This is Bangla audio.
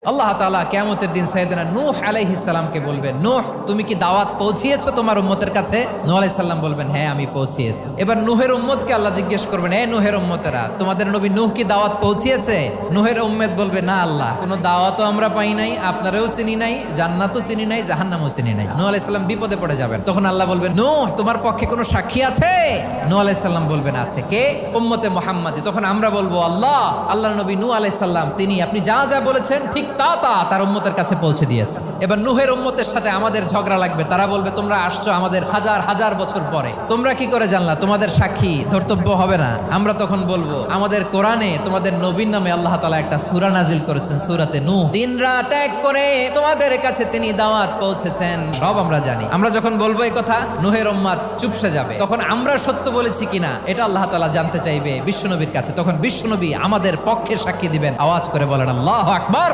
আল্লাহ তাআলা কিয়ামতের দিন সাইয়েদনা নূহ আলাইহিস সালামকে বলবেন, নূহ তুমি কি দাওয়াত পৌঁছিয়েছো তোমার উম্মতের কাছে? নূহ আলাইহিস সালাম বলবেন, হ্যাঁ আমি পৌঁছিয়েছি। এবার নূহের উম্মতকে আল্লাহ জিজ্ঞেস করবেন, এ নূহের উম্মতেরা তোমাদের নবী নূহ কি দাওয়াত পৌঁছিয়েছে? নূহের উম্মত বলবে, না আল্লাহ, কোনো দাওয়াতও আমরা পাই নাই, আপনারাও চিনি নাই, জান্নাতও চিনি নাই, জাহান্নামও চিনি নাই। নূহ আলাইহিস সালাম বিপদে পড়ে যাবেন। তখন আল্লাহ বলবেন, নূহ তোমার পক্ষে কোনো সাক্ষী আছে? নূহ আলাইহিস সালাম বলবেন, আছে। কে? উম্মতে মুহাম্মাদি। তখন আমরা বলবো, আল্লাহ, আল্লাহর নবী নূহ আলাইহিস সালাম তিনি আপনি যা যা বলেছেন ঠিক তা তার উম্মতের কাছে পৌঁছে দিয়েছে। এবার নূহের উম্মতের সাথে আমাদের ঝগড়া লাগবে। তারা বলবে, তোমরা আসছো আমাদের হাজার হাজার বছর পরে, তোমরা কি করে জানলা? তোমাদের সাক্ষী ধর্তব্য হবে না? আমরা তখন বলবো, আমাদের কোরআনে তোমাদের নবীর নামে আল্লাহ তাআলা একটা সূরা নাজিল করেছেন, সূরাতে নূহ। দিন রাত এক করে তোমাদের কাছে তিনি দাওয়াত পৌঁছেছেন, সব আমরা জানি। আমরা যখন বলবো এই কথা, নূহের উম্মত চুপসে যাবে। তখন আমরা সত্য বলেছি কিনা এটা আল্লাহ তাআলা জানতে চাইবে বিশ্বনবীর কাছে। তখন বিশ্বনবী আমাদের পক্ষে সাক্ষী দিবেন। আওয়াজ করে বলেন আল্লাহু আকবার।